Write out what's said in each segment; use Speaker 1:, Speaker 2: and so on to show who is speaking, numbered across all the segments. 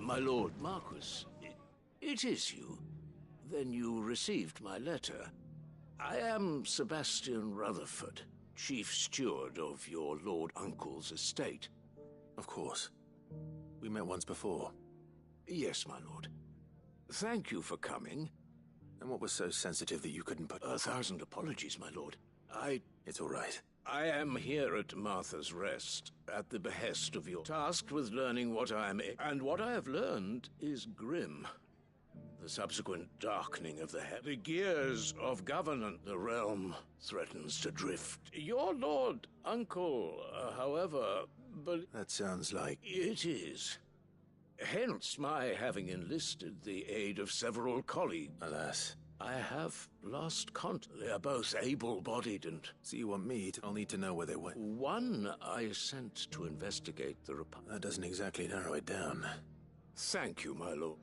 Speaker 1: my Lord Marquis. It is you. Then you received my letter. I am Sebastian Rutherford, Chief Steward of your Lord Uncle's estate.
Speaker 2: Of course. We met once before.
Speaker 1: Yes, my lord. Thank you for coming.
Speaker 2: And what was so sensitive that you couldn't put...
Speaker 1: 1,000 apologies, my lord.
Speaker 2: It's all right.
Speaker 1: I am here at Martha's Rest, at the behest of your... tasked with learning what I am... And what I have learned is grim. The subsequent darkening of the gears of governance. The realm threatens to drift. Your Lord Uncle, however...
Speaker 2: That sounds like...
Speaker 1: It is. Hence my having enlisted the aid of several colleagues.
Speaker 2: Alas.
Speaker 1: I have lost contact. They are both able-bodied and...
Speaker 2: So you want me to... I'll need to know where they went.
Speaker 1: One I sent to investigate the Republic.
Speaker 2: That doesn't exactly narrow it down.
Speaker 1: Thank you, my lord.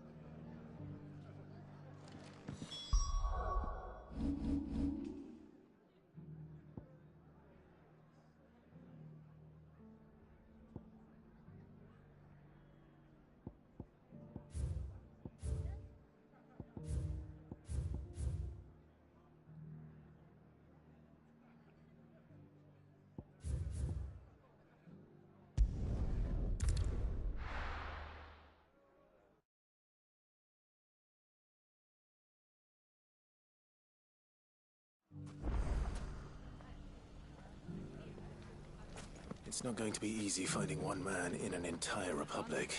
Speaker 2: It's not going to be easy finding one man in an entire republic.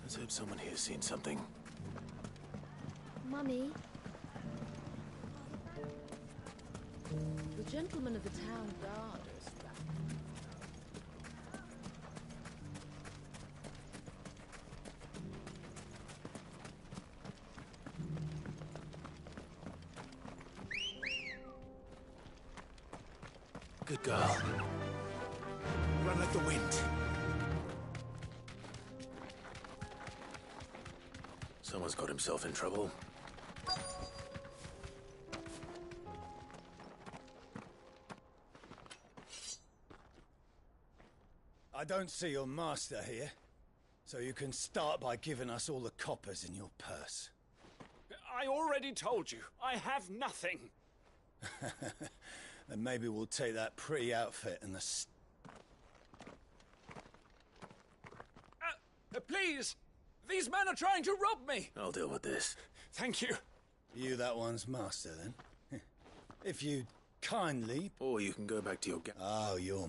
Speaker 2: Let's hope someone here's seen something.
Speaker 3: Mummy? The gentleman of the town guard is back.
Speaker 2: Good girl. Run like the wind. Someone's got himself in trouble.
Speaker 4: I don't see your master here, so you can start by giving us all the coppers in your purse.
Speaker 5: I already told you, I have nothing.
Speaker 4: Then maybe we'll take that pretty outfit and the...
Speaker 5: Please! These men are trying to rob me!
Speaker 2: I'll deal with this.
Speaker 5: Thank you.
Speaker 4: You that one's master, then? If you kindly...
Speaker 2: Or you can go back to your...
Speaker 4: Oh, you're...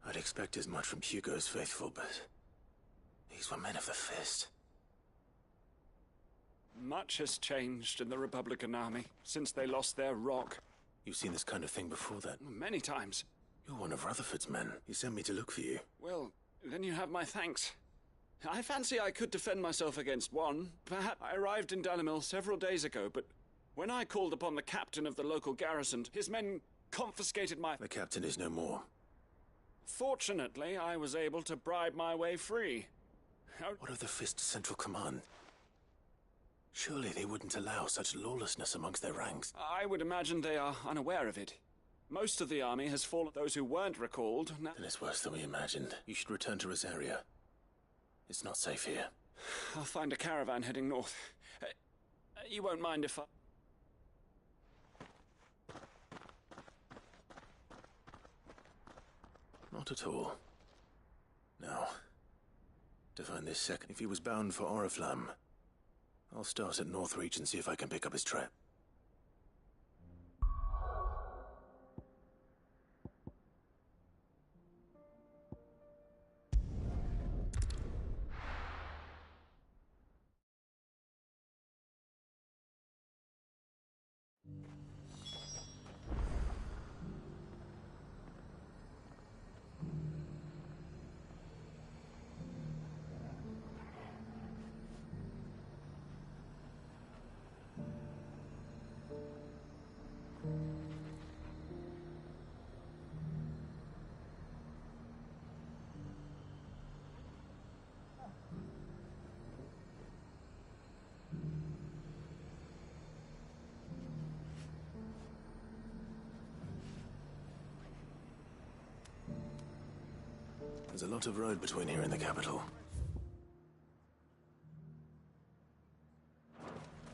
Speaker 2: I'd expect as much from Hugo's faithful, but these were men of the fist.
Speaker 5: Much has changed in the Republican army since they lost their rock.
Speaker 2: You've seen this kind of thing before, then?
Speaker 5: Many times.
Speaker 2: You're one of Rutherford's men. He sent me to look for you.
Speaker 5: Well, then you have my thanks. I fancy I could defend myself against one. Perhaps I arrived in Dalimil several days ago, but when I called upon the captain of the local garrison, his men confiscated my...
Speaker 2: The captain is no more.
Speaker 5: Fortunately, I was able to bribe my way free.
Speaker 2: What of the Fist's central command? Surely they wouldn't allow such lawlessness amongst their ranks.
Speaker 5: I would imagine they are unaware of it. Most of the army has fallen. Those who weren't recalled...
Speaker 2: Then it's worse than we imagined. You should return to Rosaria. It's not safe here.
Speaker 5: I'll find a caravan heading north. You won't mind if I...
Speaker 2: Not at all. Now, to find this second. If he was bound for Oriflamme, I'll start at Northreach and see if I can pick up his trap. There's a lot of road between here and the capital.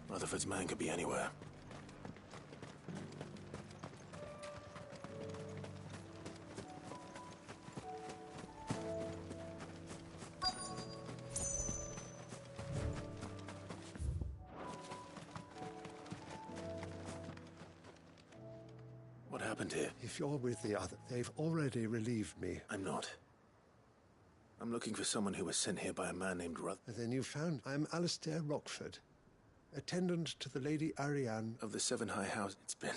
Speaker 2: Rutherford's man could be anywhere. What happened here?
Speaker 6: If you're with the other, they've already relieved me.
Speaker 2: I'm not. I'm looking for someone who was sent here by a man named
Speaker 6: Then you found. I'm Alistair Rockford, attendant to the Lady Ariane
Speaker 2: of the Seven High House. It's been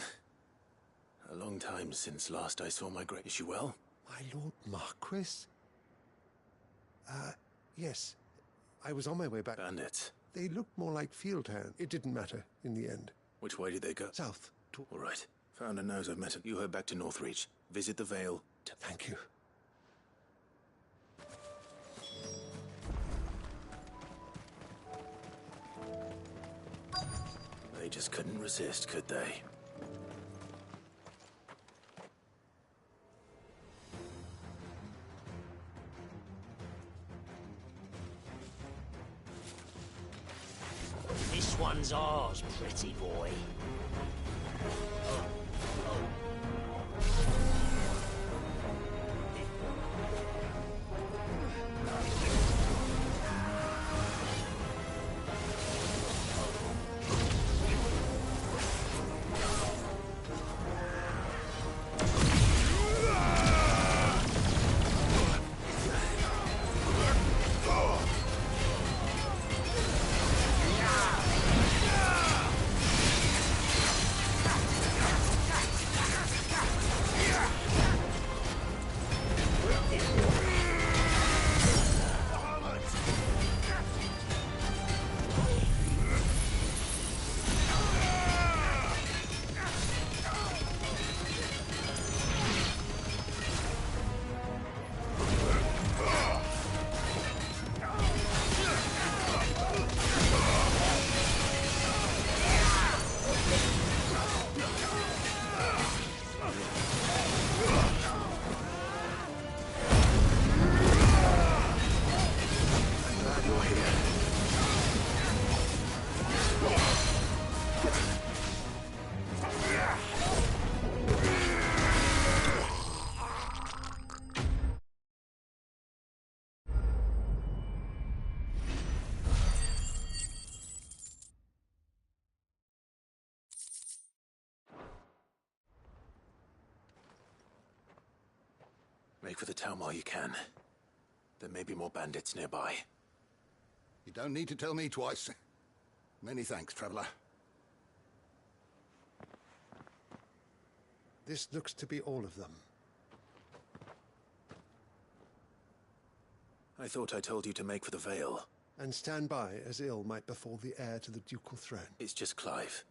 Speaker 2: a long time since last I saw my great. Is she well?
Speaker 6: My Lord Marquis? Yes. I was on my way back.
Speaker 2: Bandits.
Speaker 6: They looked more like field hands. It didn't matter in the end.
Speaker 2: Which way did they go?
Speaker 6: South.
Speaker 2: All right. Founder knows I've met him. You head back to Northreach. Visit the Vale.
Speaker 6: Thank you.
Speaker 2: They just couldn't resist, could they?
Speaker 7: This one's ours, pretty boy.
Speaker 2: Make for the town while you can. There may be more bandits nearby.
Speaker 8: You don't need to tell me twice. Many thanks, traveler.
Speaker 6: This looks to be all of them.
Speaker 2: I thought I told you to make for the Vale.
Speaker 6: And stand by, as ill might befall the heir to the ducal throne.
Speaker 2: It's just Clive.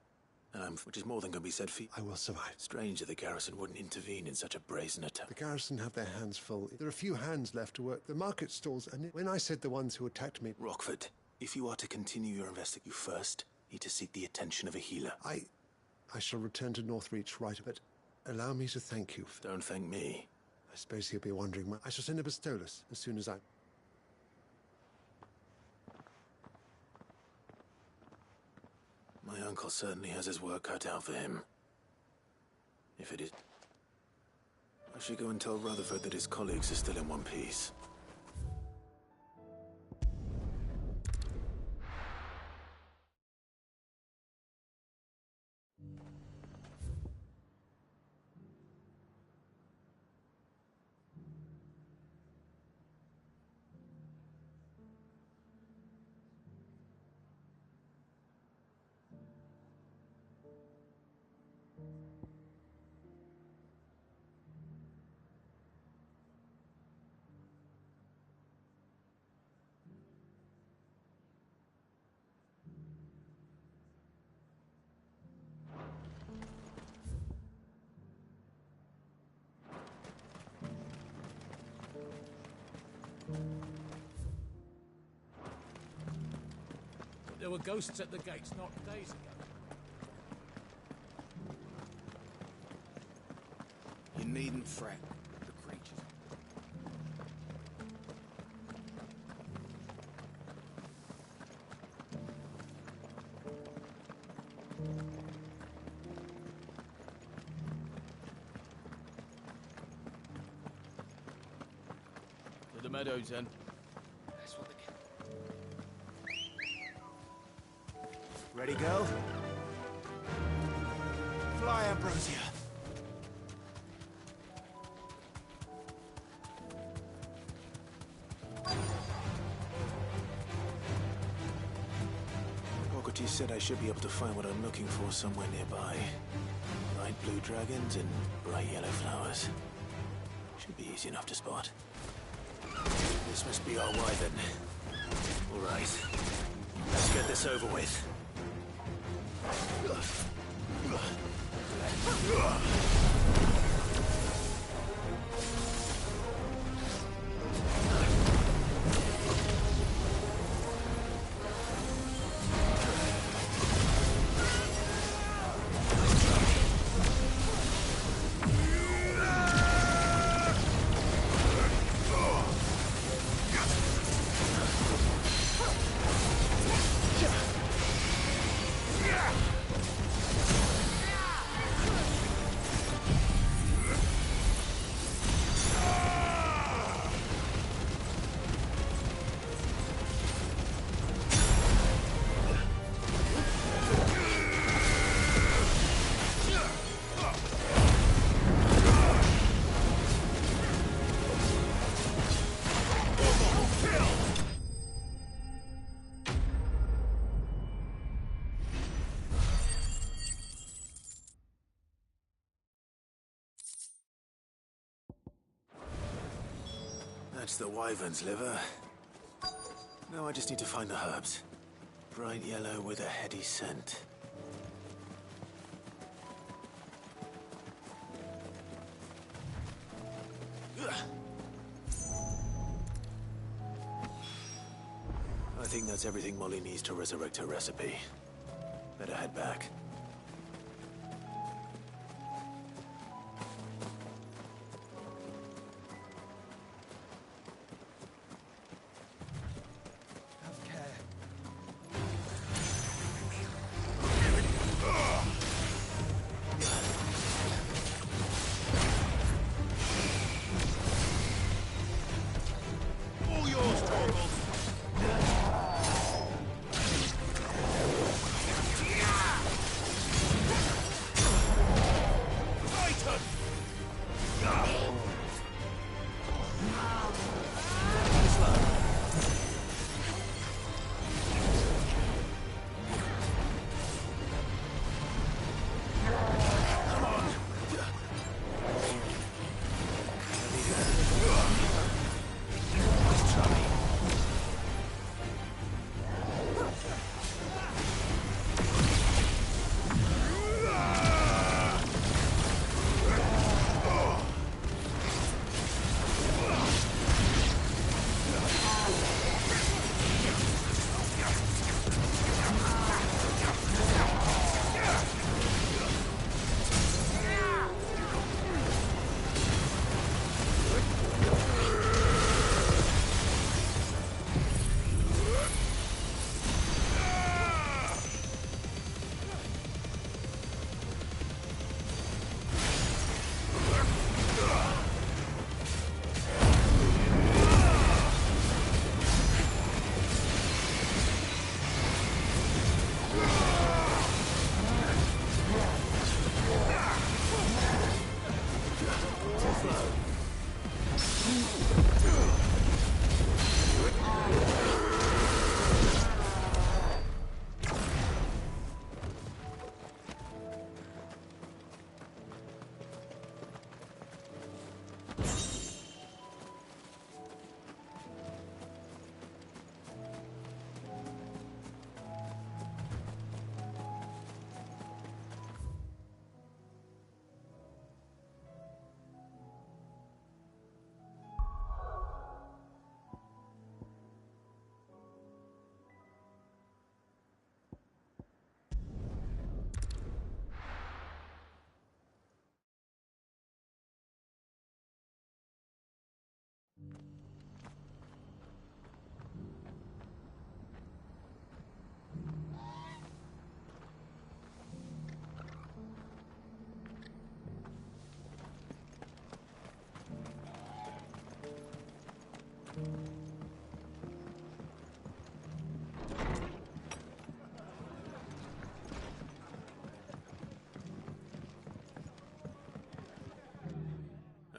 Speaker 2: Which is more than can be said for you.
Speaker 6: I will survive.
Speaker 2: Strange that the garrison wouldn't intervene in such a brazen attack.
Speaker 6: The garrison have their hands full. There are few hands left to work the market stalls, and when I said the ones who attacked me...
Speaker 2: Rockford, if you are to continue your investigation, you first need to seek the attention of a healer.
Speaker 6: I shall return to Northreach right, but allow me to thank you.
Speaker 2: Don't thank me.
Speaker 6: I suppose he'll be wondering. I shall send a pistolus as soon as I...
Speaker 2: My uncle certainly has his work cut out for him. If it is... I should go and tell Rutherford that his colleagues are still in one piece.
Speaker 9: There were ghosts at the gates not days ago.
Speaker 2: You needn't fret. The creatures.
Speaker 9: To the meadows, then.
Speaker 2: That's what the... Ready, go? Fly, Ambrosia. Socrates said I should be able to find what I'm looking for somewhere nearby. Light blue dragons and bright yellow flowers. Should be easy enough to spot. This must be our wyvern. All right. Let's get this over with. That's the wyvern's liver. Now I just need to find the herbs. Bright yellow with a heady scent. I think that's everything Molly needs to resurrect her recipe. Better head back.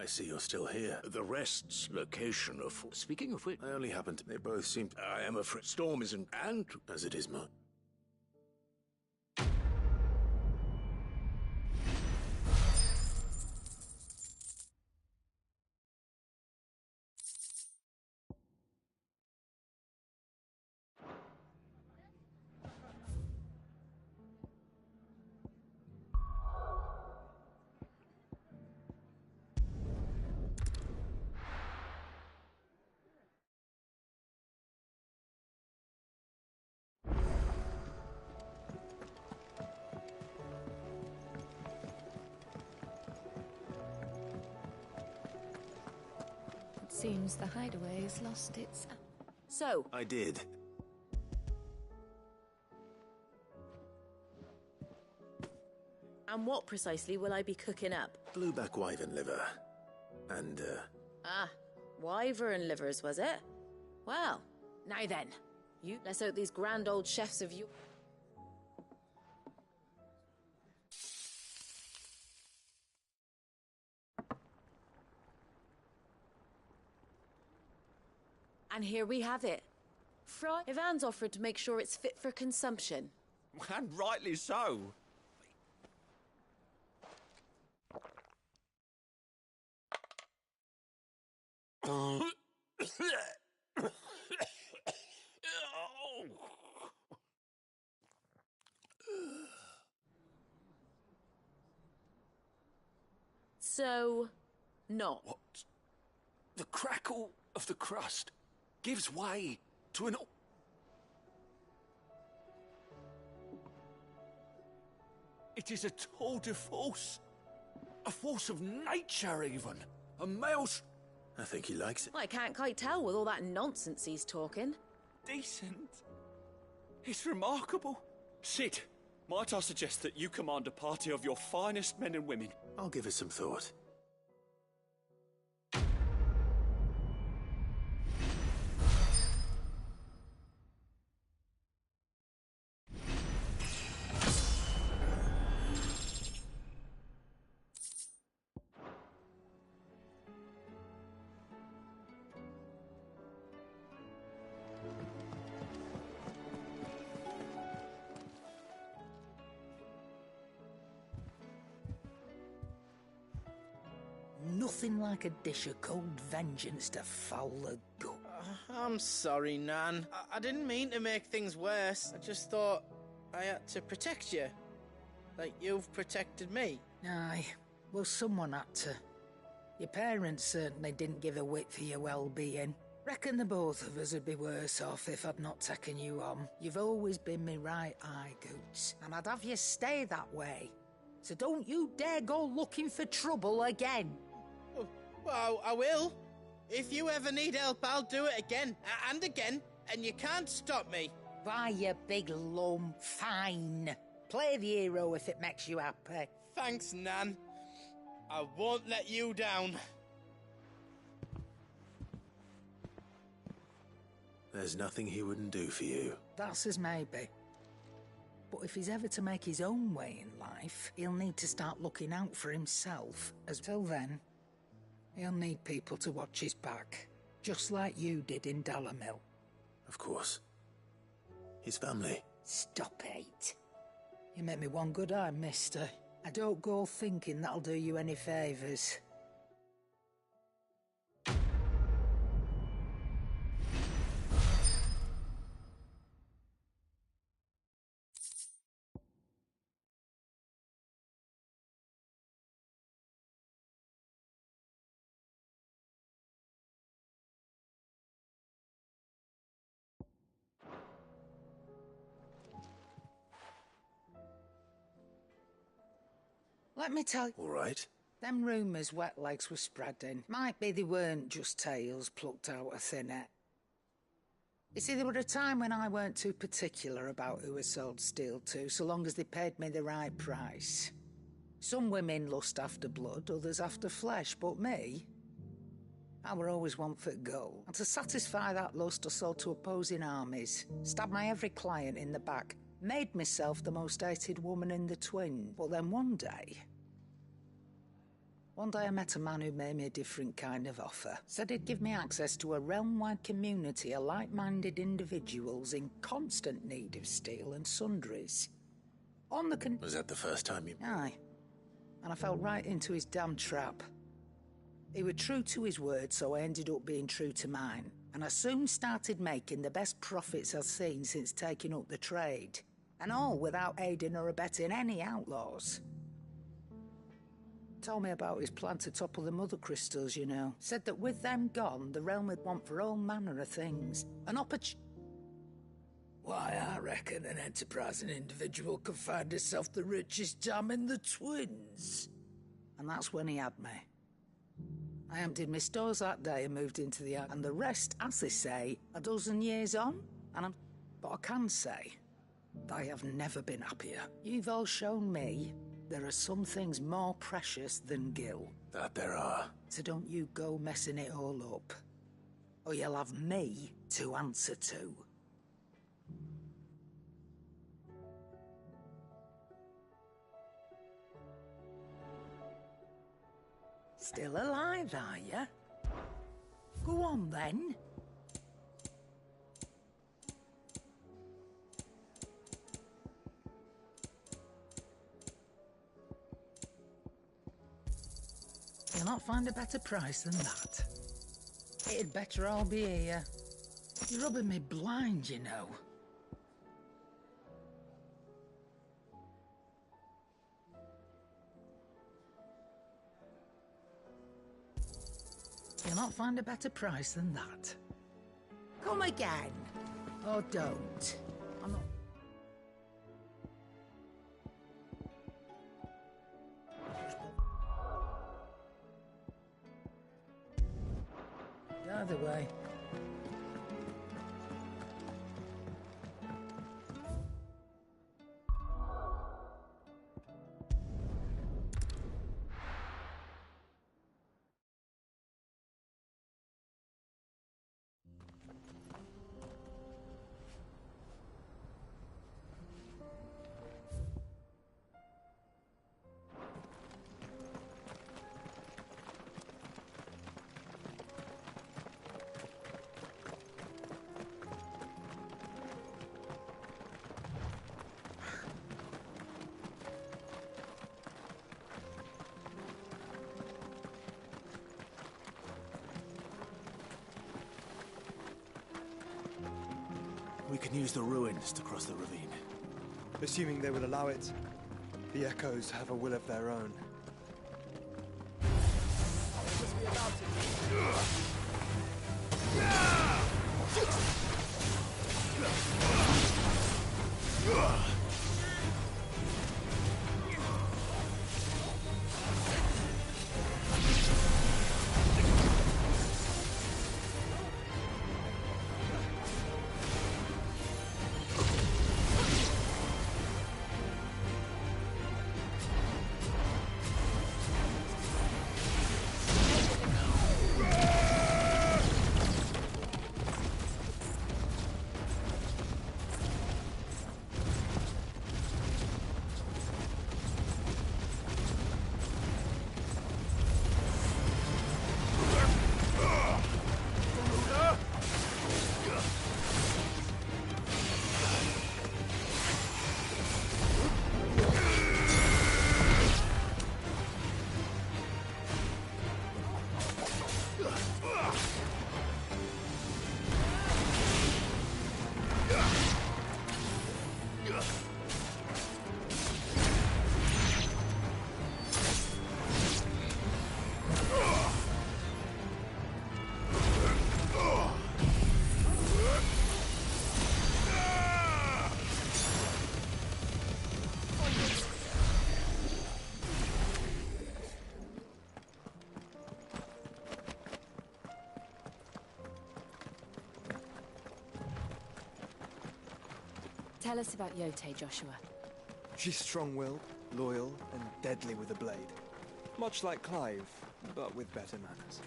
Speaker 2: I see you're still here.
Speaker 1: The rest's location of... Speaking of which,
Speaker 2: I only happened to... They both seem to...
Speaker 1: I am afraid Storm isn't... And...
Speaker 2: As it is mine.
Speaker 3: Seems the hideaway has lost its... So...
Speaker 2: I did.
Speaker 3: And what precisely will I be cooking up?
Speaker 2: Blueback wyvern liver. And,
Speaker 3: Ah, wyvern livers, was it? Well, now then. Let's hope these grand old chefs of you... And here we have it. Ivan's offered to make sure it's fit for consumption.
Speaker 5: And rightly so.
Speaker 3: So, not.
Speaker 5: What? The crackle of the crust gives way to an... It is a tour de force. A force of nature, even. A maelstrom.
Speaker 2: I think he likes it.
Speaker 3: I can't quite tell with all that nonsense he's talking.
Speaker 5: Decent. It's remarkable. Sid, might I suggest that you command a party of your finest men and women?
Speaker 2: I'll give it some thought.
Speaker 7: Nothing like a dish of cold vengeance to foul the gut.
Speaker 10: I'm sorry, Nan. I didn't mean to make things worse. I just thought I had to protect you. Like you've protected me.
Speaker 7: Aye, well, someone had to. Your parents certainly didn't give a whit for your well-being. Reckon the both of us would be worse off if I'd not taken you on. You've always been me right eye, Goots, and I'd have you stay that way. So don't you dare go looking for trouble again.
Speaker 10: Well, I will. If you ever need help, I'll do it again and again, and you can't stop me.
Speaker 7: Why, you big lump. Fine. Play the hero if it makes you happy.
Speaker 10: Thanks, Nan. I won't let you down.
Speaker 2: There's nothing he wouldn't do for you.
Speaker 7: That's as maybe. But if he's ever to make his own way in life, he'll need to start looking out for himself. Till then, he'll need people to watch his back, just like you did in Dalamil.
Speaker 2: Of course. His family.
Speaker 7: Stop it. You make me one good eye, mister. I don't go thinking that'll do you any favours. Let me tell you...
Speaker 2: All right.
Speaker 7: Them rumours Wetlegs were spreading, might be they weren't just tales plucked out of thin air. You see, there were a time when I weren't too particular about who I sold steel to, so long as they paid me the right price. Some women lust after blood, others after flesh, but me... I were always one for gold. And to satisfy that lust, I sold to opposing armies, stabbed my every client in the back, made myself the most hated woman in the twin. But then one day... One day I met a man who made me a different kind of offer. Said he'd give me access to a realm-wide community of like-minded individuals in constant need of steel and sundries. On the
Speaker 2: Was that the first time you...
Speaker 7: Aye. And I fell right into his damn trap. He was true to his word, so I ended up being true to mine. And I soon started making the best profits I've seen since taking up the trade. And all without aiding or abetting any outlaws. Told me about his plan to topple the mother crystals, you know. Said that with them gone, the realm would want for all manner of things. An Why, I reckon an enterprising individual could find himself the richest dam in the Twins. And that's when he had me. I emptied my stores that day and moved into the... And the rest, as they say, a dozen years on. But I can say, I have never been happier. You've all shown me there are some things more precious than Gil.
Speaker 2: That there are.
Speaker 7: So don't you go messing it all up. Or you'll have me to answer to. Still alive, are you? Go on, then. You'll not find a better price than that. It'd better all be here. You're rubbing me blind, you know. You'll not find a better price than that. Come again. Or don't. I'm not... Either way.
Speaker 2: We can use the ruins to cross the ravine.
Speaker 11: Assuming they will allow it. The Echoes have a will of their own.
Speaker 12: Tell us about Yote, Joshua.
Speaker 11: She's strong-willed, loyal, and deadly with a blade. Much like Clive, but with better manners.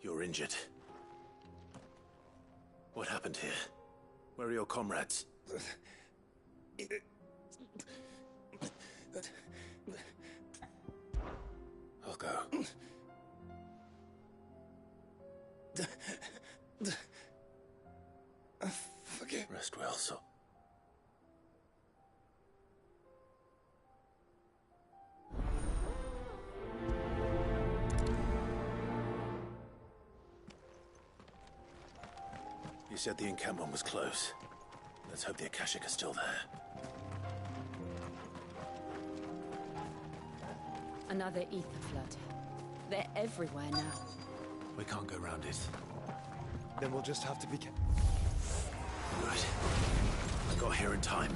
Speaker 2: You're injured. What happened here? Where are your comrades? I'll go.
Speaker 11: Forgive.
Speaker 2: Rest well, so. You said the encampment was close. Let's hope the Akashic are still there.
Speaker 12: Another ether flood. They're everywhere now.
Speaker 2: We can't go round it.
Speaker 11: Then we'll just have to be careful.
Speaker 2: Good. I got here in time.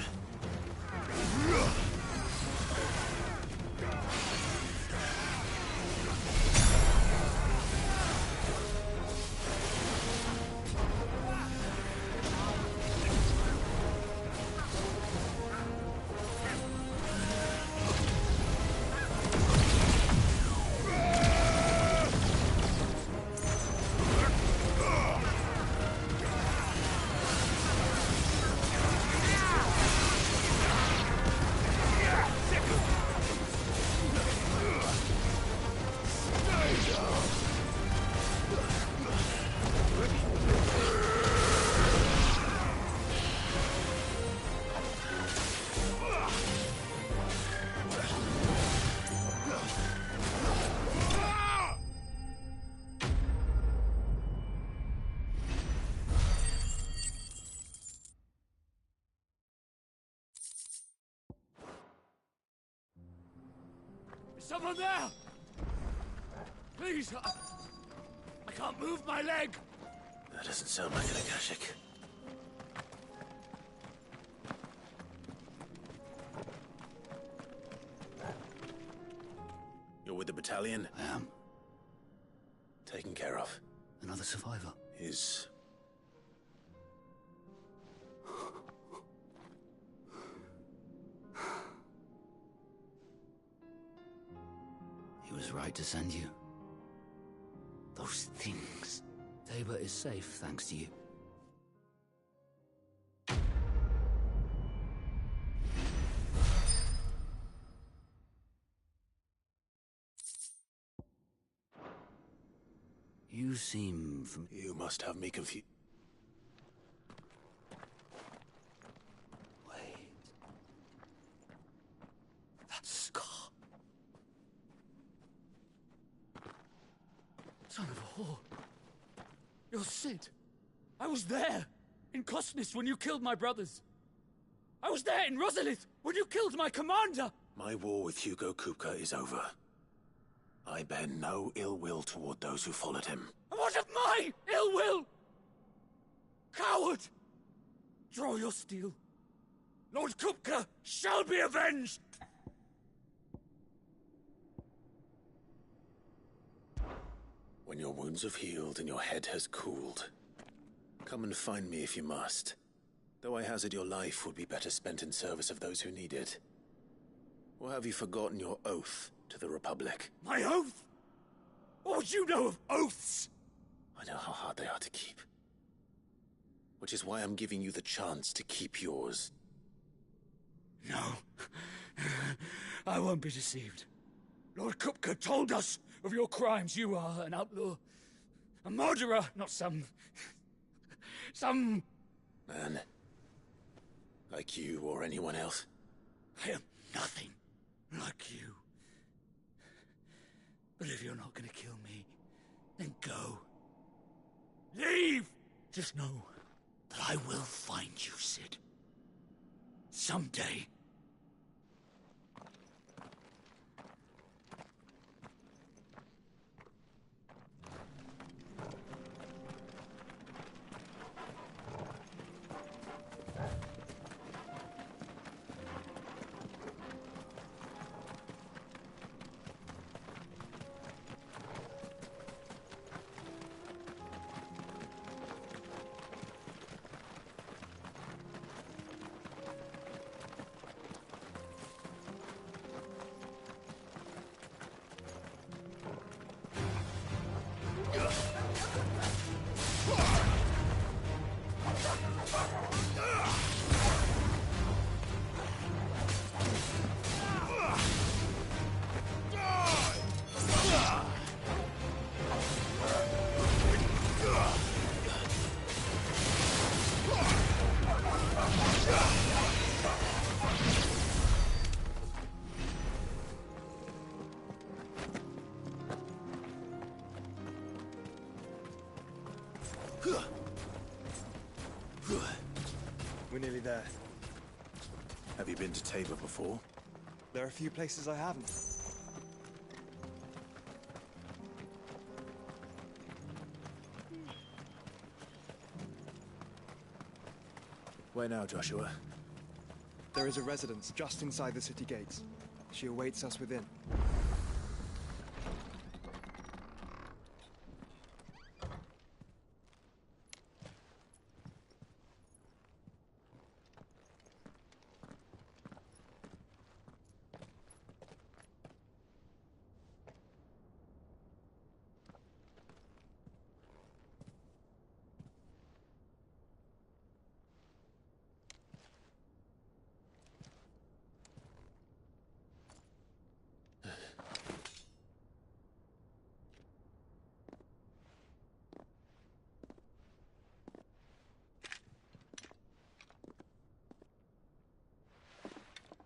Speaker 9: Someone there! Please, I can't move my leg!
Speaker 2: That doesn't sound like an Akashic. You're with the battalion?
Speaker 13: I am.
Speaker 2: Taken care of.
Speaker 13: Another survivor.
Speaker 2: Is...
Speaker 13: He was right to send you. Those things. Tabor is safe, thanks to you. You seem from...
Speaker 2: You must have me confused.
Speaker 13: Wait. That scar.
Speaker 9: Son of a whore. You're Sid. I was there, in Cosnis, when you killed my brothers. I was there in Rosalith, when you killed my commander!
Speaker 2: My war with Hugo Kupka is over. I bear no ill will toward those who followed him.
Speaker 9: And what of my ill will? Coward! Draw your steel. Lord Kupka shall be avenged!
Speaker 2: When your wounds have healed and your head has cooled, come and find me if you must. Though I hazard your life would be better spent in service of those who need it. Or have you forgotten your oath to the Republic?
Speaker 9: My oath? What would you know of oaths?
Speaker 2: I know how hard they are to keep. Which is why I'm giving you the chance to keep yours.
Speaker 9: No. I won't be deceived. Lord Kupka told us of your crimes. You are an outlaw. A murderer, not some
Speaker 2: man. Like you or anyone else.
Speaker 9: I am nothing like you. But if you're not gonna kill me, then go. Leave! Just know that I will find you, Sid. Someday.
Speaker 11: We're nearly there.
Speaker 2: Have you been to Tabor before?
Speaker 11: There are a few places I haven't.
Speaker 2: Where now, Joshua?
Speaker 11: There is a residence just inside the city gates. She awaits us within.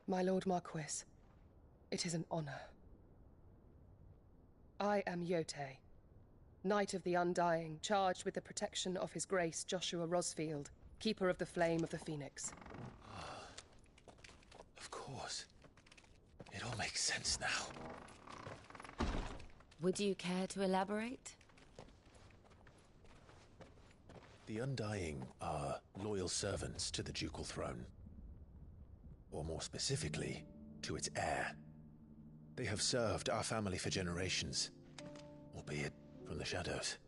Speaker 14: My Lord Marquis, it is an honor. I am Yote, Knight of the Undying, charged with the protection of His Grace Joshua Rosfield, Keeper of the Flame of the Phoenix.
Speaker 2: Of course. It all makes sense now.
Speaker 12: Would you care to elaborate?
Speaker 2: The Undying are loyal servants to the ducal throne. Or more specifically, to its heir. They have served our family for generations, albeit from the shadows.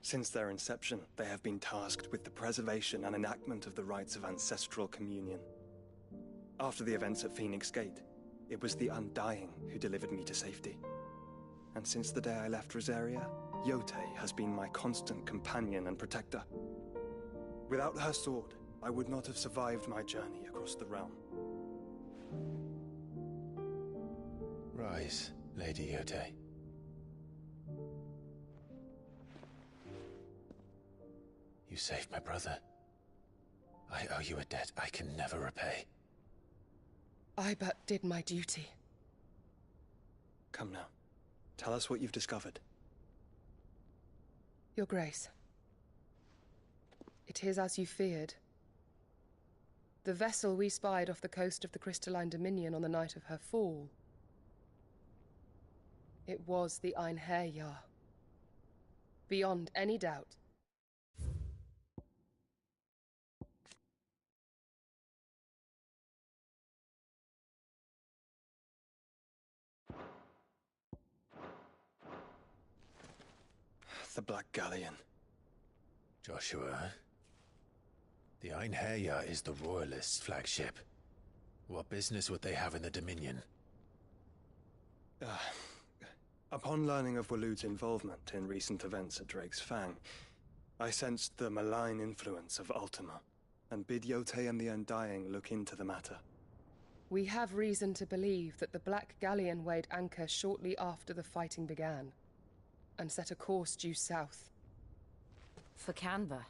Speaker 11: Since their inception, they have been tasked with the preservation and enactment of the rites of ancestral communion. After the events at Phoenix Gate, it was the Undying who delivered me to safety. And since the day I left Rosaria, Yote has been my constant companion and protector. Without her sword, I would not have survived my journey across the realm.
Speaker 2: Rise, Lady Yote. You saved my brother. I owe you a debt I can never repay.
Speaker 14: I but did my duty.
Speaker 11: Come now. Tell us what you've discovered.
Speaker 14: Your Grace. It is as you feared. The vessel we spied off the coast of the Crystalline Dominion on the night of her fall. It was the Einherjar. Beyond any doubt.
Speaker 11: The Black Galleon.
Speaker 2: Joshua, the Einherjar is the Royalists' flagship. What business would they have in the Dominion?
Speaker 11: Upon learning of Waloed's involvement in recent events at Drake's Fang, I sensed the malign influence of Ultima, and bid Yote and the Undying look into the matter.
Speaker 14: We have reason to believe that the Black Galleon weighed anchor shortly after the fighting began, and set a course due south.
Speaker 12: For Canva.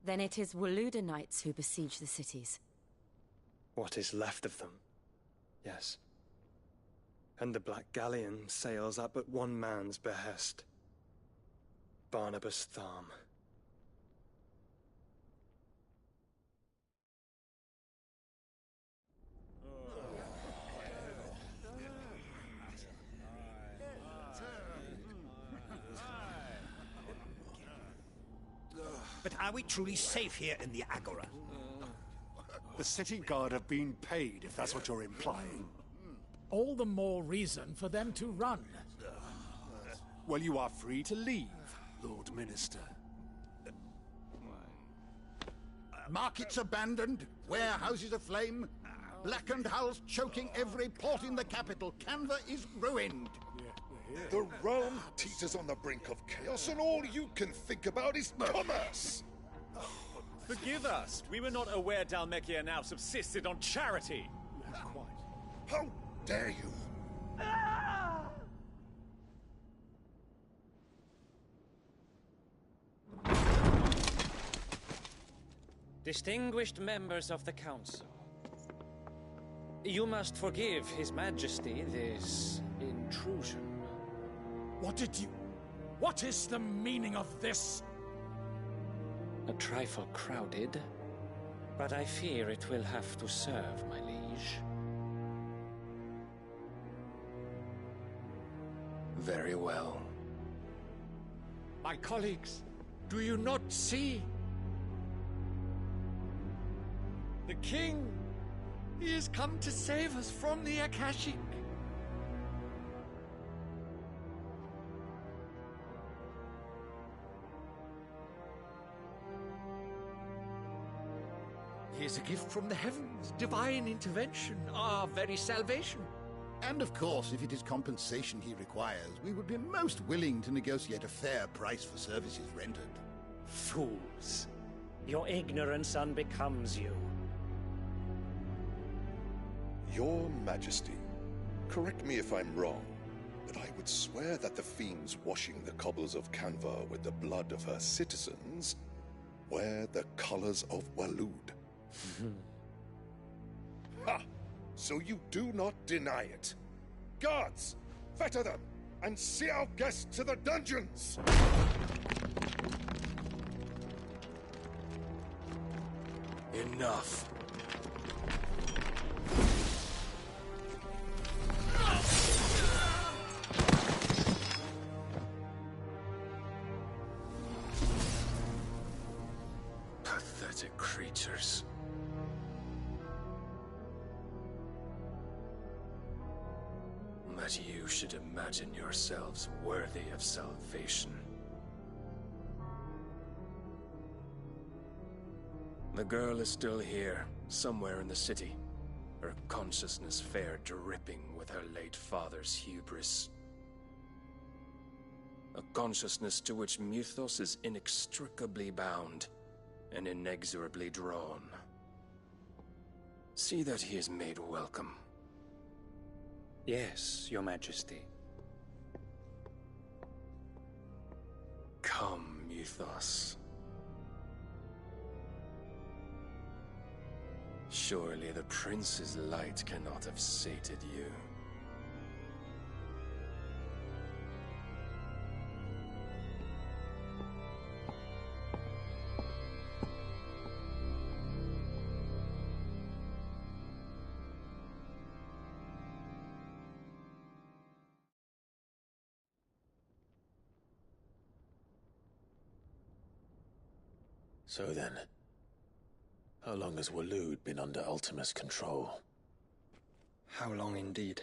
Speaker 12: Then it is Waloed Knights who besiege the cities.
Speaker 11: What is left of them, yes. And the Black Galleon sails at but one man's behest. Barnabas Tharm.
Speaker 15: But are we truly safe here in the Agora?
Speaker 16: The city guard have been paid, if that's what you're implying.
Speaker 17: All the more reason for them to run.
Speaker 16: Well, you are free to leave, Lord Minister.
Speaker 8: Markets abandoned, warehouses aflame, blackened hulls choking every port in the capital. Canva is ruined.
Speaker 18: The realm teeters on the brink of chaos, and all you can think about is commerce!
Speaker 19: Forgive us! We were not aware Dhalmekia now subsisted on charity!
Speaker 18: How dare you!
Speaker 20: Distinguished members of the Council, you must forgive His Majesty this intrusion.
Speaker 17: What is the meaning of this?
Speaker 20: A trifle crowded, but I fear it will have to serve, my liege.
Speaker 11: Very well.
Speaker 17: My colleagues, do you not see? The king! He has come to save us from the Akashic! He is a gift from the heavens, divine intervention, our very salvation.
Speaker 8: And of course, if it is compensation he requires, we would be most willing to negotiate a fair price for services rendered.
Speaker 20: Fools. Your ignorance unbecomes you.
Speaker 18: Your Majesty, correct me if I'm wrong, but I would swear that the fiends washing the cobbles of Canva with the blood of her citizens wear the colors of Waloed. Ha! So you do not deny it. Guards, fetter them, and see our guests to the dungeons!
Speaker 11: Enough. Pathetic creatures. That you should imagine yourselves worthy of salvation. The girl is still here, somewhere in the city, her consciousness fair dripping with her late father's hubris. A consciousness to which Mythos is inextricably bound and inexorably drawn. See that he is made welcome.
Speaker 20: Yes, Your Majesty.
Speaker 11: Come, Mythos. Surely the prince's light cannot have sated you.
Speaker 2: So then, how long has Waloed been under Ultima's control?
Speaker 11: How long indeed?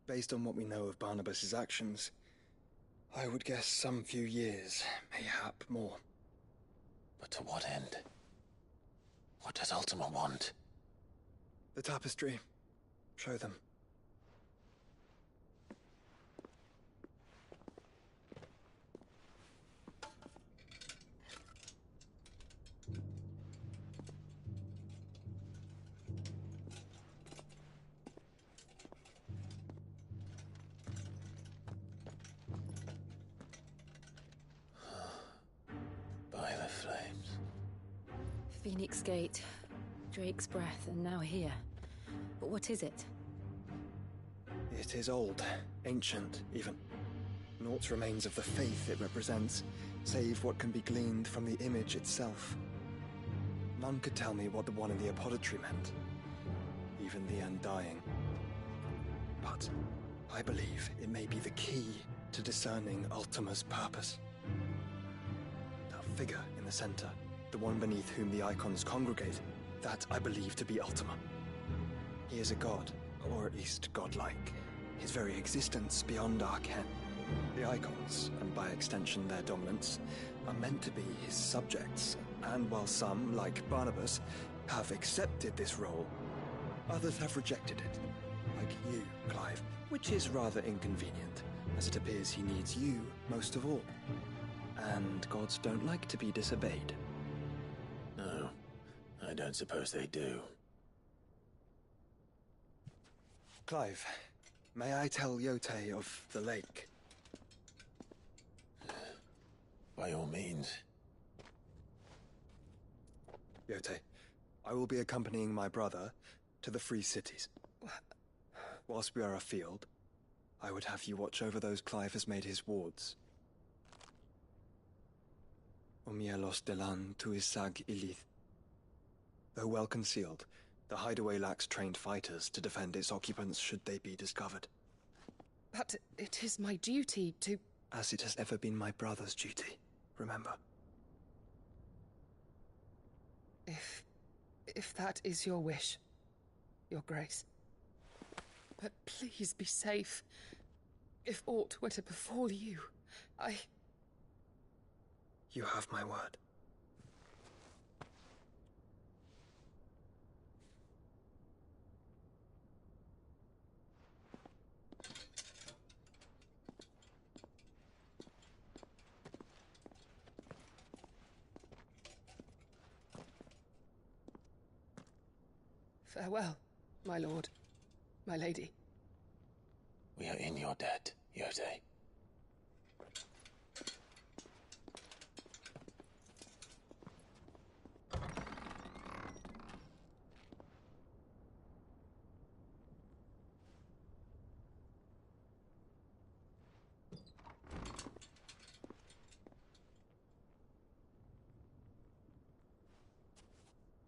Speaker 11: Based on what we know of Barnabas's actions, I would guess some few years, mayhap more.
Speaker 2: But to what end? What does Ultima want?
Speaker 11: The tapestry. Show them.
Speaker 12: Phoenix Gate, Drake's Breath, and now here. But what is it?
Speaker 11: It is old, ancient, even. Naught remains of the faith it represents, save what can be gleaned from the image itself. None could tell me what the one in the apothecary meant, even the Undying. But I believe it may be the key to discerning Ultima's purpose. That figure in the center, the one beneath whom the icons congregate, that I believe to be Ultima. He is a god, or at least godlike. His very existence beyond our ken. The icons, and by extension their dominants, are meant to be his subjects, and while some, like Barnabas, have accepted this role, others have rejected it. Like you, Clive, which is rather inconvenient, as it appears he needs you most of all. And gods don't like to be disobeyed.
Speaker 2: No, I don't suppose they do.
Speaker 11: Clive, may I tell Yote of the lake?
Speaker 2: By all means.
Speaker 11: Yote, I will be accompanying my brother to the Free Cities. Whilst we are afield, I would have you watch over those Clive has made his wards. Omielos delan tuisag ilith. Though well concealed, the hideaway lacks trained fighters to defend its occupants should they be discovered.
Speaker 14: But it is my duty to...
Speaker 11: As it has ever been my brother's duty, remember.
Speaker 14: If that is your wish, Your Grace. But please be safe. If aught were to befall you,
Speaker 11: You have my word.
Speaker 14: Farewell, my lord, my lady.
Speaker 2: We are in your debt, Yode.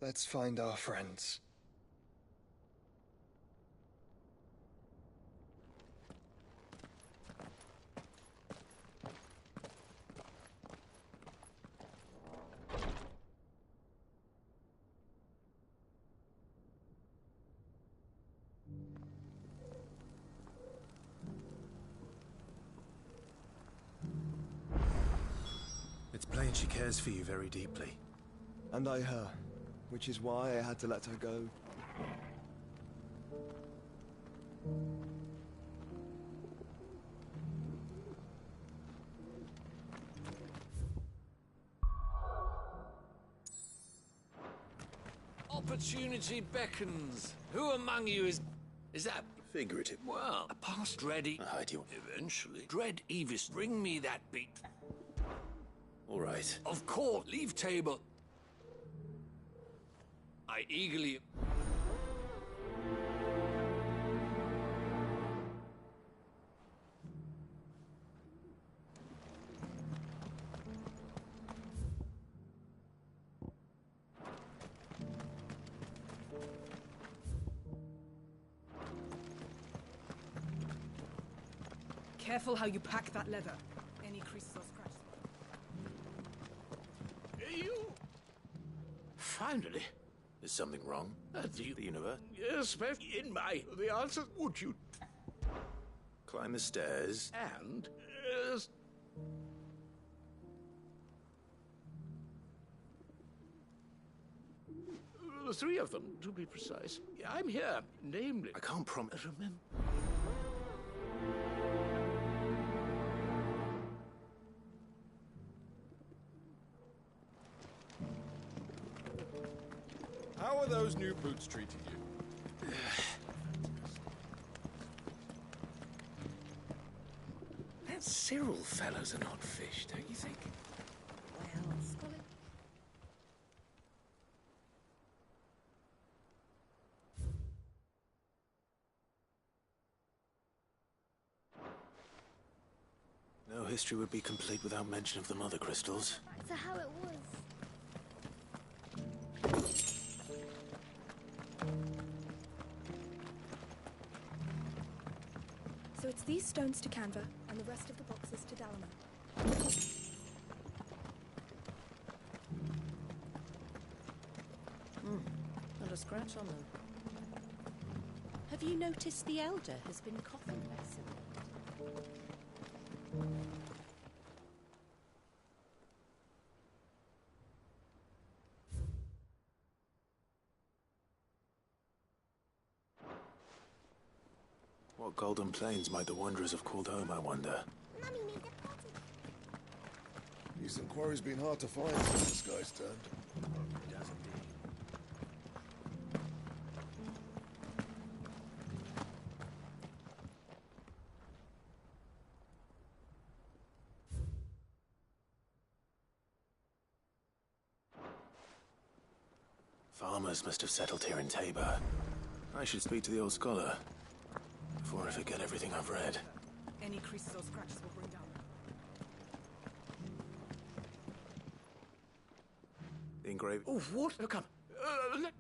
Speaker 11: Let's find our friends.
Speaker 2: It's plain she cares for you very deeply.
Speaker 11: And I her, which is why I had to let her go.
Speaker 17: Opportunity beckons. Who among you is that
Speaker 2: figurative?
Speaker 17: Well, past dread eventually. Dread Evis, bring me that beat.
Speaker 2: All right.
Speaker 17: Of course, leave table. I eagerly...
Speaker 21: Careful how you pack that leather. Any creases or scratches.
Speaker 1: You...
Speaker 2: Finally. Is something wrong? The universe?
Speaker 1: Yes, but in my... The answer... Would you...
Speaker 2: Climb the stairs.
Speaker 1: And... the three of them, to be precise. I'm here, namely...
Speaker 2: I can't promise...
Speaker 1: Remember...
Speaker 19: How are those new boots treating you?
Speaker 1: That Cyril fellow's an odd fish, don't you think?
Speaker 3: Well, Scully.
Speaker 2: No history would be complete without mention of the mother crystals.
Speaker 22: Back to how it was.
Speaker 23: So it's these stones to Canva, and the rest of the boxes to Dalamo.
Speaker 3: Not a scratch on them. Have you noticed the Elder has been coughing recently?
Speaker 2: What golden plains might the wanderers have called home, I wonder?
Speaker 18: Decent quarry's been hard to find since the sky's turned.
Speaker 2: It has indeed. Farmers must have settled here in Tabor. I should speak to the old scholar before I forget everything I've read.
Speaker 21: Any creases or scratches will bring down.
Speaker 2: Engraved.
Speaker 1: Oh, what? Oh, come. Let...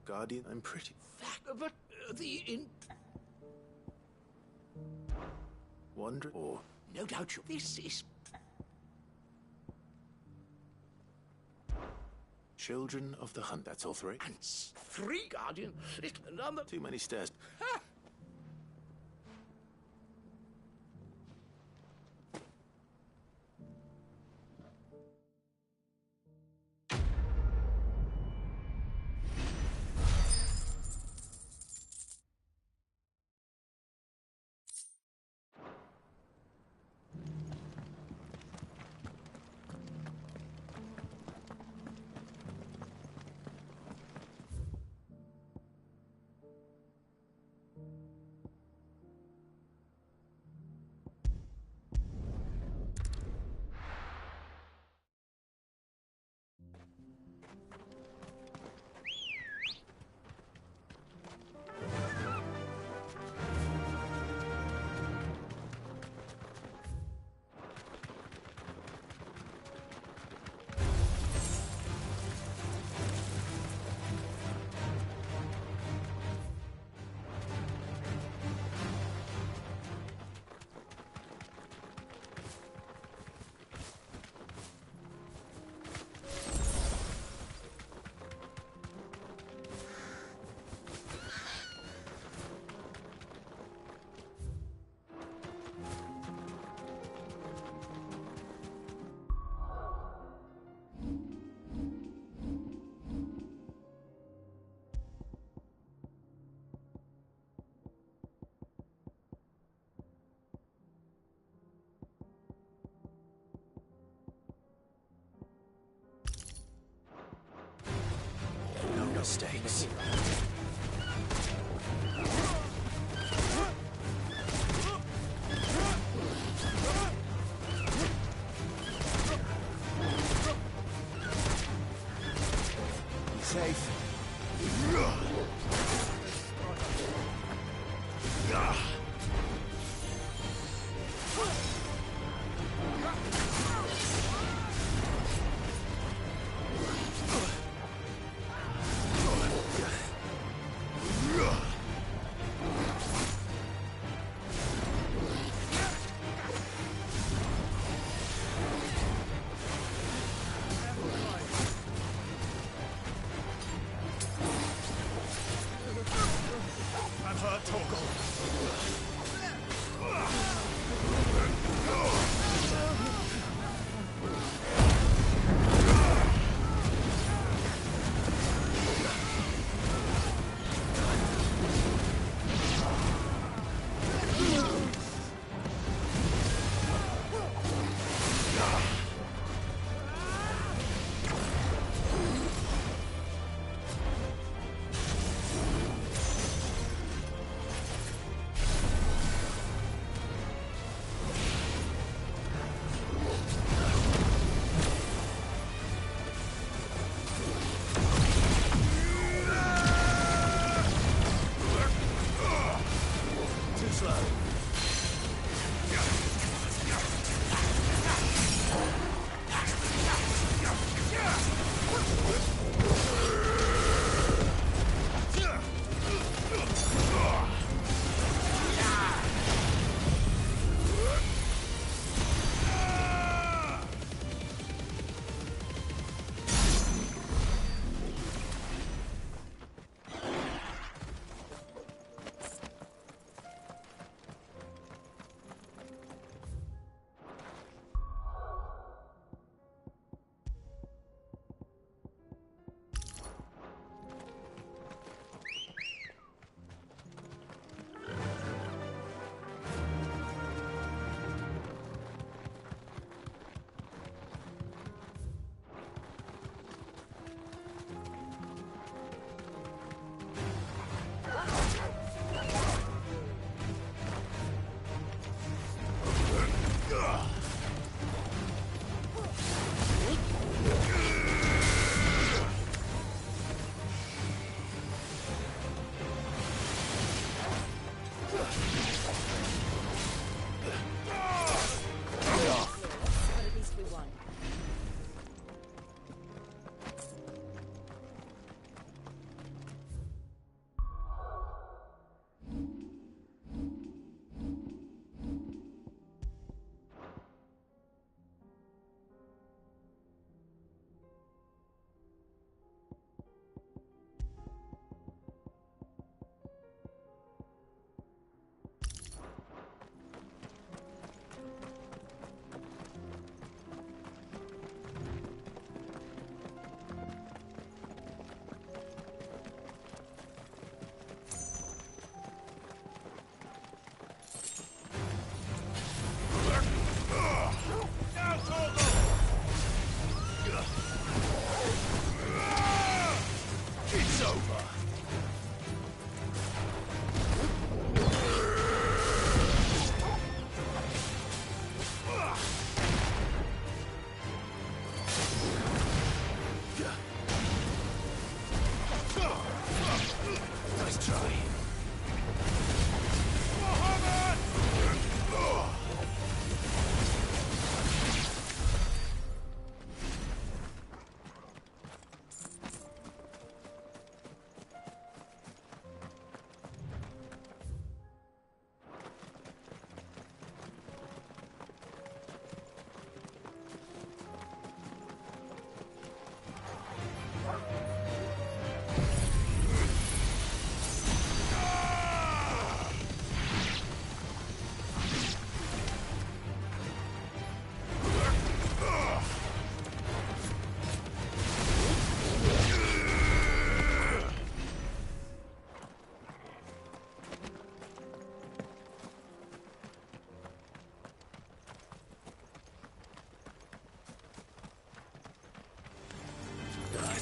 Speaker 2: Guardian, I'm pretty.
Speaker 1: But the
Speaker 2: Wonder or.
Speaker 1: No doubt you. This is.
Speaker 2: Children of the Hunt. That's all three.
Speaker 1: And 3 Guardian. Another.
Speaker 2: Too many stairs.
Speaker 1: Ha!
Speaker 2: No mistakes. Be safe.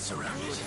Speaker 2: surrounded.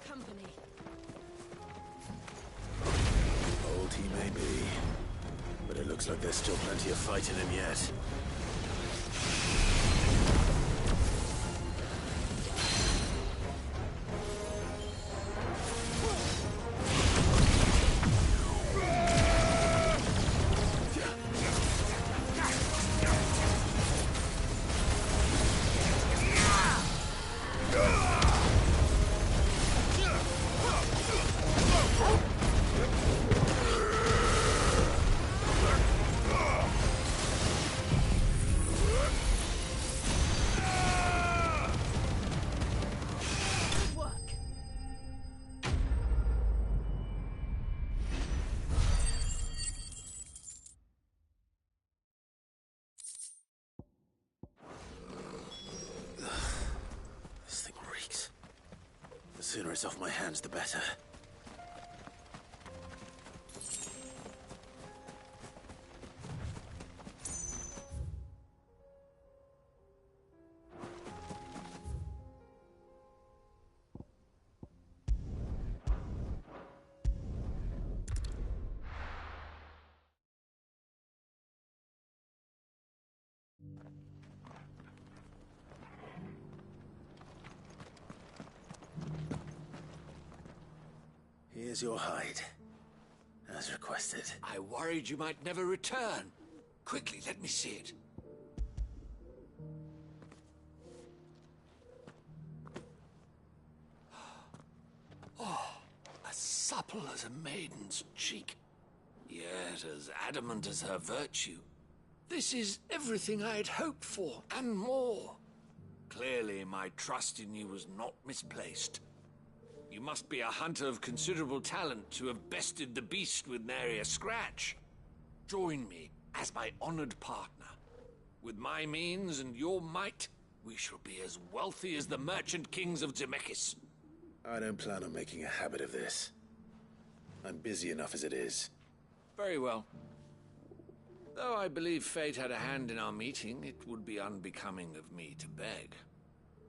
Speaker 3: Company.
Speaker 2: Old he may be, but it looks like there's still plenty of fight in him yet. The sooner it's off my hands, the better. Here's your hide, as requested.
Speaker 15: I worried you might never return. Quickly, let me see it. Oh, as supple as a maiden's cheek, yet as adamant as her virtue. This is everything I had hoped for, and more. Clearly, my trust in you was not misplaced. You must be a hunter of considerable talent to have bested the beast with nary a scratch. Join me as my honored partner. With my means and your might, we shall be as wealthy as the merchant kings of Zemeckis.
Speaker 2: I don't plan on making a habit of this. I'm busy enough as it is.
Speaker 15: Very well. Though I believe fate had a hand in our meeting, it would be unbecoming of me to beg.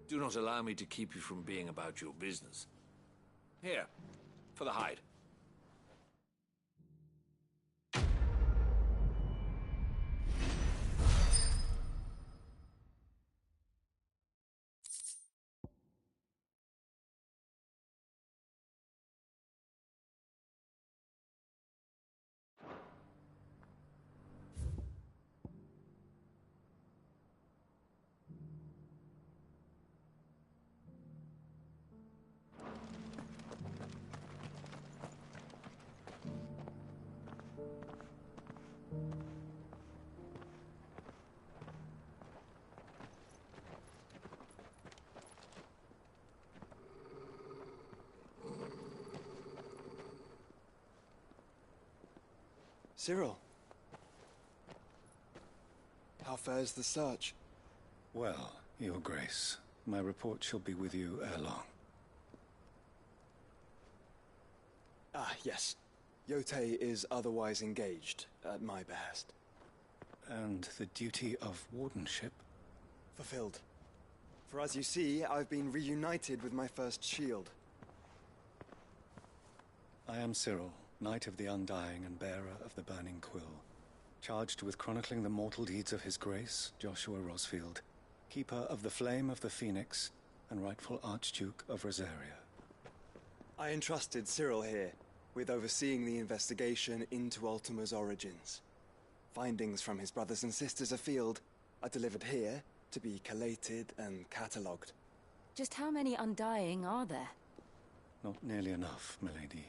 Speaker 15: Do not allow me to keep you from being about your business. Here, for the hide.
Speaker 11: Cyril. How fares the search?
Speaker 4: Well, Your Grace, my report shall be with you ere long.
Speaker 11: Ah, yes. Yotei is otherwise engaged, at my behest.
Speaker 4: And the duty of wardenship?
Speaker 11: Fulfilled. For as you see, I've been reunited with my first shield.
Speaker 4: I am Cyril, Knight of the Undying and bearer of the Burning Quill. Charged with chronicling the mortal deeds of His Grace, Joshua Rosfield, Keeper of the Flame of the Phoenix, and rightful Archduke of Rosaria.
Speaker 11: I entrusted Cyril here with overseeing the investigation into Ultima's origins. Findings from his brothers and sisters afield are delivered here to be collated and catalogued.
Speaker 12: Just how many Undying are there?
Speaker 4: Not nearly enough, milady.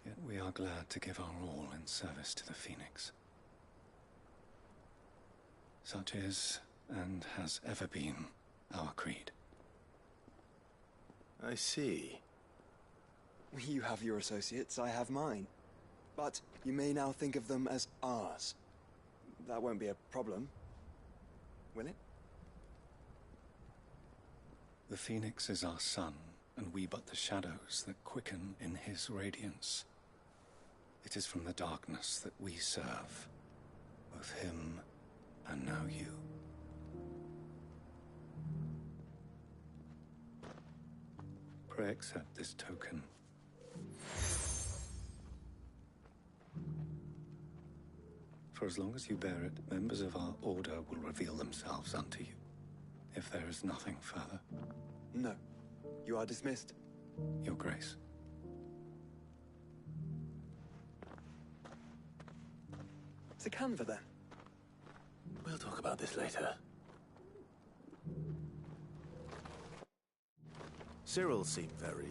Speaker 4: Yet we are glad to give our all in service to the Phoenix. Such is, and has ever been, our creed.
Speaker 2: I see.
Speaker 11: You have your associates, I have mine. But you may now think of them as ours. That won't be a problem, will it?
Speaker 4: The Phoenix is our sun, and we but the shadows that quicken in his radiance. It is from the darkness that we serve, both him and now you. Pray accept this token. For as long as you bear it, members of our order will reveal themselves unto you. If there is nothing further.
Speaker 11: No. You are dismissed.
Speaker 4: Your Grace.
Speaker 11: To Canva, then.
Speaker 2: We'll talk about this later. Cyril seemed very,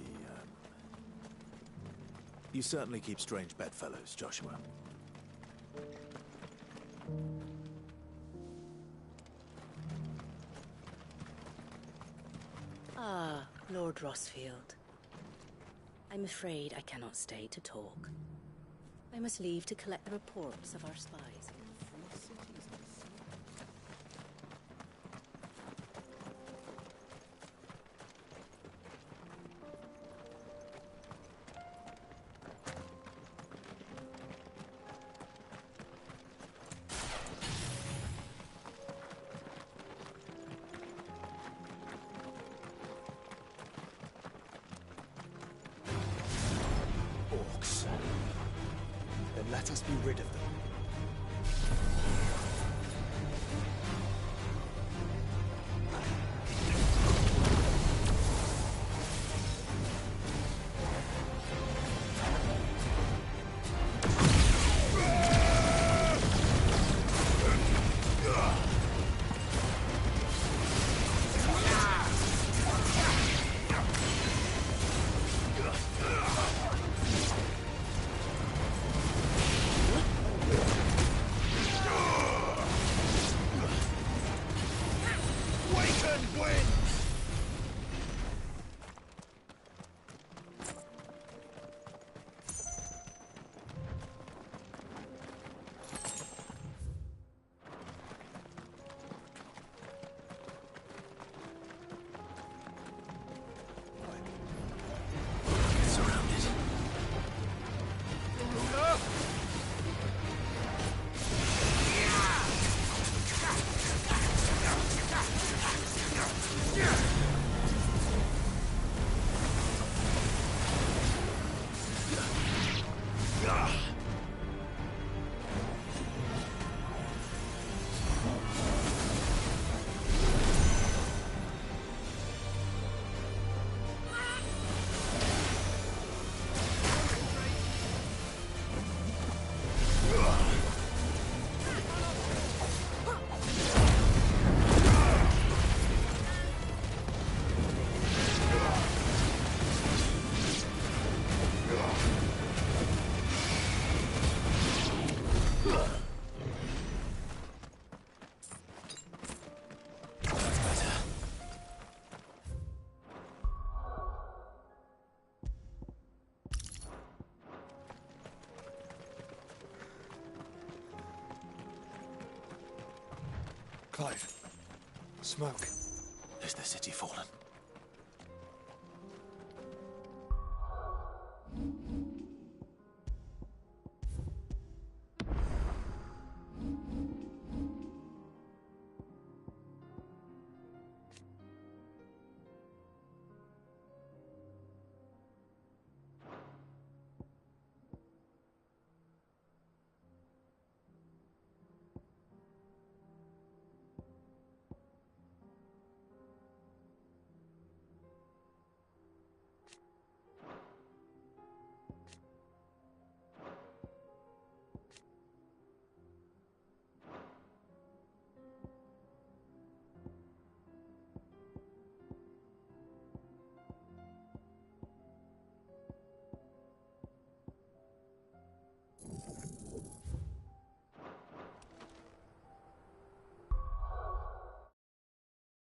Speaker 2: You certainly keep strange bedfellows, Joshua.
Speaker 5: Ah, Lord Rosfield. I'm afraid I cannot stay to talk. I must leave to collect the reports of our spies.
Speaker 2: Orcs. Then let us be rid of them.
Speaker 16: Clive. Smoke.
Speaker 2: Is the city fallen?